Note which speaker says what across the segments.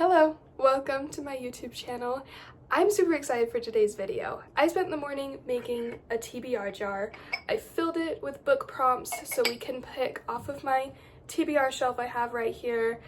Speaker 1: Hello, welcome to my YouTube channel. I'm super excited for today's video. I spent the morning making a TBR jar. I filled it with book prompts so we can pick off of my TBR shelf I have right here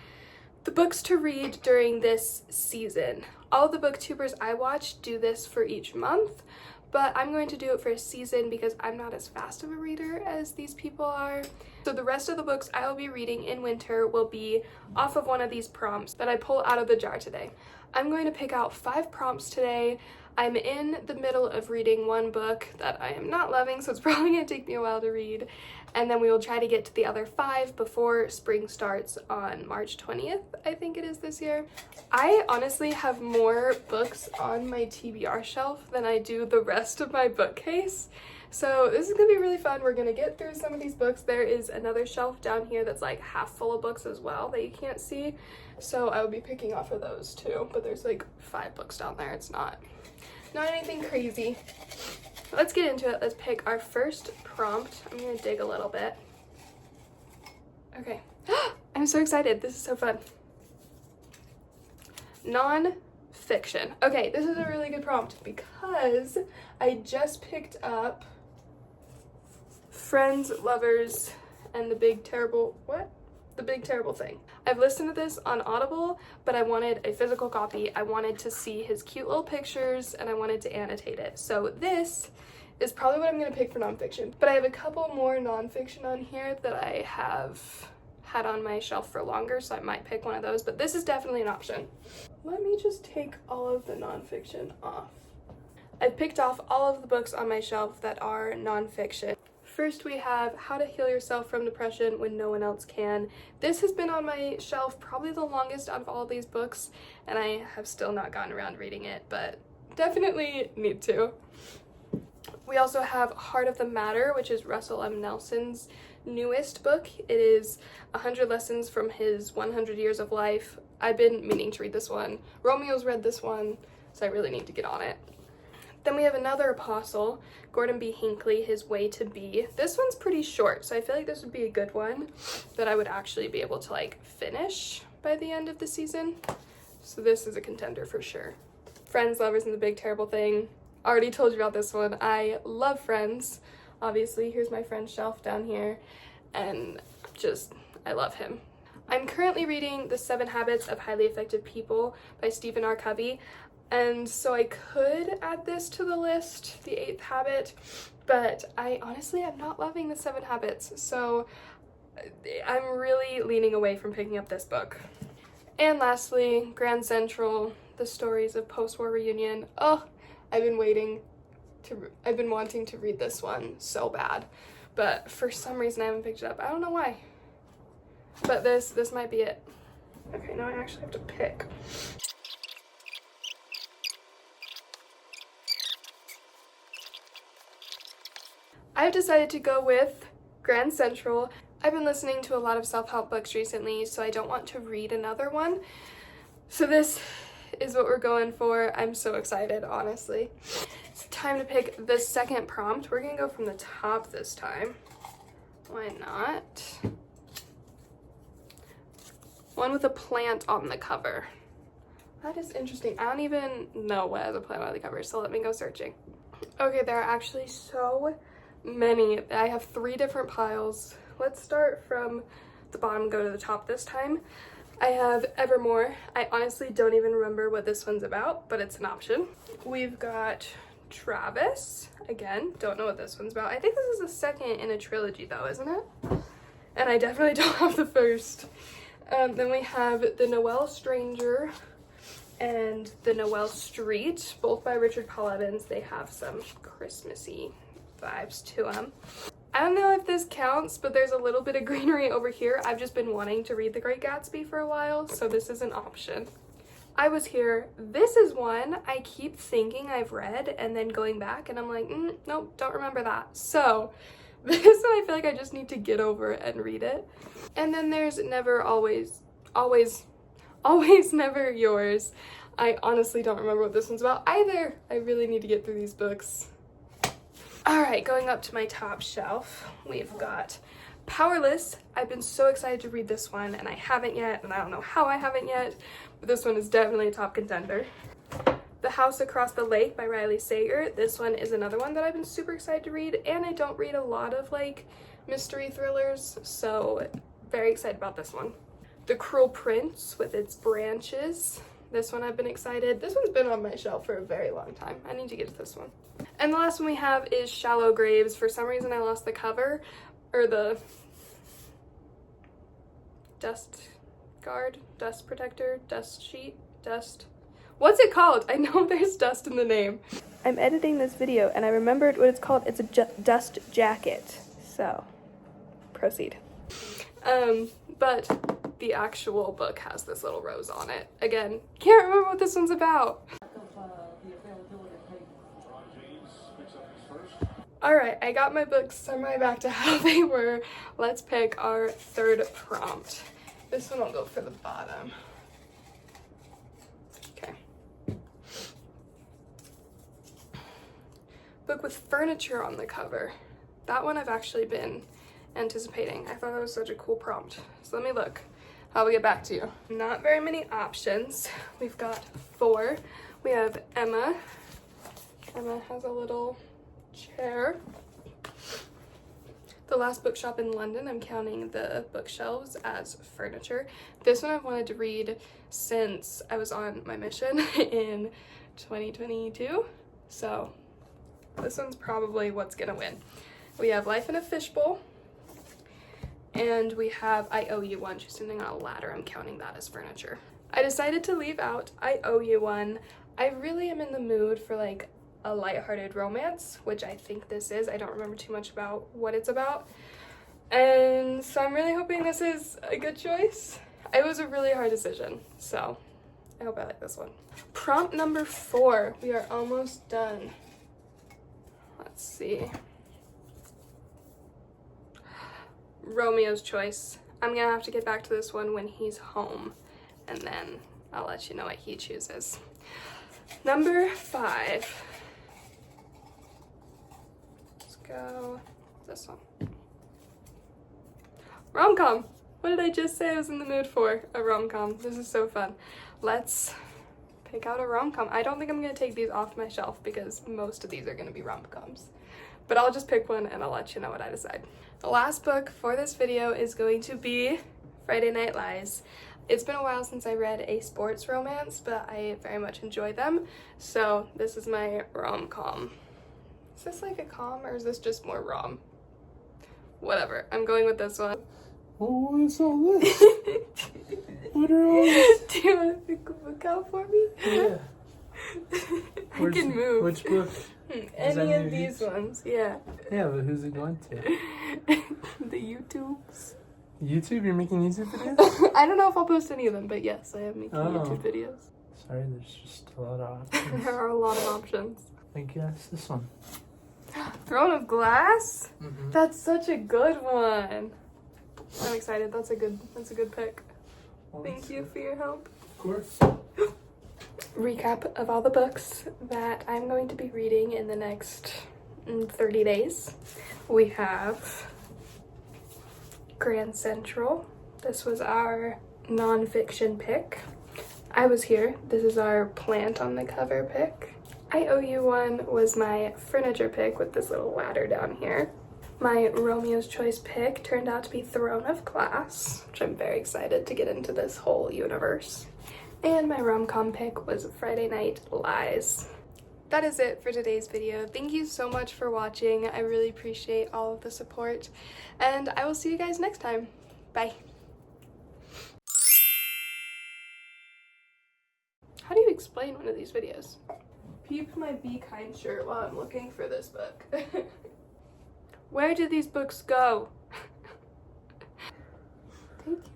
Speaker 1: the books to read during this season. All the booktubers I watch do this for each month, but I'm going to do it for a season because I'm not as fast of a reader as these people are. So the rest of the books I will be reading in winter will be off of one of these prompts that I pull out of the jar today. I'm going to pick out 5 prompts today. I'm in the middle of reading one book that I am not loving, so it's probably going to take me a while to read. And then we will try to get to the other 5 before spring starts on March 20th, I think it is this year. I honestly have more books on my TBR shelf than I do the rest of my bookcase. So this is going to be really fun. We're going to get through some of these books. There is another shelf down here that's like half full of books as well that you can't see. So I will be picking off of those too. But there's like 5 books down there. It's not anything crazy. Let's get into it. Let's pick our first prompt. I'm going to dig a little bit. Okay. I'm so excited. This is so fun. Non-fiction. Okay, this is a really good prompt because I just picked up Friends, Lovers, and The Big Terrible Thing. I've listened to this on Audible, but I wanted a physical copy. I wanted to see his cute little pictures and I wanted to annotate it. So this is probably what I'm going to pick for nonfiction. But I have a couple more nonfiction on here that I have had on my shelf for longer, so I might pick one of those, but this is definitely an option. Let me just take all of the nonfiction off. I've picked off all of the books on my shelf that are nonfiction. First we have How to Heal Yourself from Depression When No One Else Can. This has been on my shelf probably the longest out of all of these books, and I have still not gotten around reading it, but definitely need to. We also have Heart of the Matter, which is Russell M. Nelson's newest book. It is 100 lessons from his 100 years of life. I've been meaning to read this one. Romeo's read this one, so I really need to get on it. Then we have another apostle, Gordon B. Hinckley, His Way to Be. This one's pretty short, so I feel like this would be a good one that I would actually be able to like finish by the end of the season. So this is a contender for sure. Friends, Lovers, and The Big Terrible Thing. Already told you about this one. I love Friends. Obviously, here's my Friends shelf down here, and just, I love him. I'm currently reading The 7 Habits of Highly Effective People by Stephen R. Covey. And so I could add this to the list, the 8th habit, but I honestly am not loving the 7 habits, so I'm really leaning away from picking up this book. And lastly, Grand Central, The Stories of Post-War Reunion. Oh, I've been wanting to read this one so bad, but for some reason I haven't picked it up. I don't know why, but this might be it. Okay, now I actually have to pick. I've decided to go with Grand Central. I've been listening to a lot of self-help books recently, so I don't want to read another one. So this is what we're going for. I'm so excited, honestly. It's time to pick the second prompt. We're gonna go from the top this time. Why not? One with a plant on the cover. That is interesting. I don't even know what has a plant on the cover, so let me go searching. Okay, there are actually so many. I have 3 different piles. Let's start from the bottom, go to the top this time. I have Evermore. I honestly don't even remember what this one's about, but it's an option. We've got Travis. Again, don't know what this one's about. I think this is the second in a trilogy though, isn't it? And I definitely don't have the first. Then we have The Noel Stranger and The Noel Street, both by Richard Paul Evans. They have some Christmassy vibes to them. I don't know if this counts, but there's a little bit of greenery over here. I've just been wanting to read The Great Gatsby for a while, so this is an option. I Was Here. This is one I keep thinking I've read and then going back and I'm like, nope, don't remember that. So this one I feel like I just need to get over and read it. And then there's Never, Always, Never Yours. I honestly don't remember what this one's about either. I really need to get through these books. Alright, going up to my top shelf, we've got Powerless. I've been so excited to read this one and I haven't yet, and I don't know how I haven't yet, This one is definitely a top contender. The House Across the Lake by Riley Sager. This one is another one that I've been super excited to read, and I don't read a lot of like mystery thrillers, so very excited about this one. The Cruel Prince with Its Branches. This one I've been excited. This one's been on my shelf for a very long time. I need to get to this one. And the last one we have is Shallow Graves. For some reason I lost the cover, or the dust guard, dust protector, dust sheet, dust. What's it called? I know there's dust in the name. I'm editing this video and I remembered what it's called. It's a dust jacket. So, proceed. But the actual book has this little rose on it. Again, can't remember what this one's about. Alright, I got my books semi back to how they were. Let's pick our third prompt. This one will go for the bottom. Okay. Book with furniture on the cover. That one I've actually been anticipating. I thought that was such a cool prompt. So let me look. I'll get back to you. Not very many options. We've got 4. We have Emma. Emma has a little chair. The Last Bookshop in London. I'm counting the bookshelves as furniture. This one I've wanted to read since I was on my mission in 2022. So this one's probably what's gonna win. We have Life in a Fishbowl. And we have I Owe You One. She's sitting on a ladder. I'm counting that as furniture. I decided to leave out I Owe You One. I really am in the mood for like a lighthearted romance, which I think this is. I don't remember too much about what it's about. And so I'm really hoping this is a good choice. It was a really hard decision, so I hope I like this one. Prompt number 4. We are almost done. Let's see. Romeo's Choice. I'm gonna have to get back to this one when he's home, and then I'll let you know what he chooses. Number 5. Let's go this one. Rom-com. What did I just say I was in the mood for? A rom-com. This is so fun. Let's pick out a rom-com. I don't think I'm gonna take these off my shelf because most of these are gonna be rom-coms. But I'll just pick one and I'll let you know what I decide. The last book for this video is going to be Friday Night Lies. It's been a while since I read a sports romance, but I very much enjoy them. So this is my rom-com. Is this like a com or is this just more rom? Whatever, I'm going with this one.
Speaker 2: Oh, what's all this? What are all this?
Speaker 1: Do you want to pick a book out for me?
Speaker 2: Yeah.
Speaker 1: I can move.
Speaker 2: Which book?
Speaker 1: Any of these ones, yeah.
Speaker 2: Yeah, but who's it going to?
Speaker 1: The YouTubes.
Speaker 2: YouTube? You're making YouTube videos?
Speaker 1: I don't know if I'll post any of them, but yes, I am making YouTube videos.
Speaker 2: Sorry, there's just a lot of options.
Speaker 1: There are a lot of options.
Speaker 2: I guess this one.
Speaker 1: Throne of Glass?
Speaker 2: Mm-hmm.
Speaker 1: That's such a good one. I'm excited. That's a good pick. Thank you for your help.
Speaker 2: Of course.
Speaker 1: Recap of all the books that I'm going to be reading in the next 30 days. We have Grand Central. This was our nonfiction pick. I Was Here. This is our plant on the cover pick. I Owe You One was my furniture pick with this little ladder down here. My Romeo's Choice pick turned out to be Throne of Glass, which I'm very excited to get into this whole universe. And my rom-com pick was Friday Night Lies. That is it for today's video. Thank you so much for watching. I really appreciate all of the support, and I will see you guys next time. Bye. How do you explain one of these videos? Peep my Be Kind shirt while I'm looking for this book. Where did these books go? Thank you.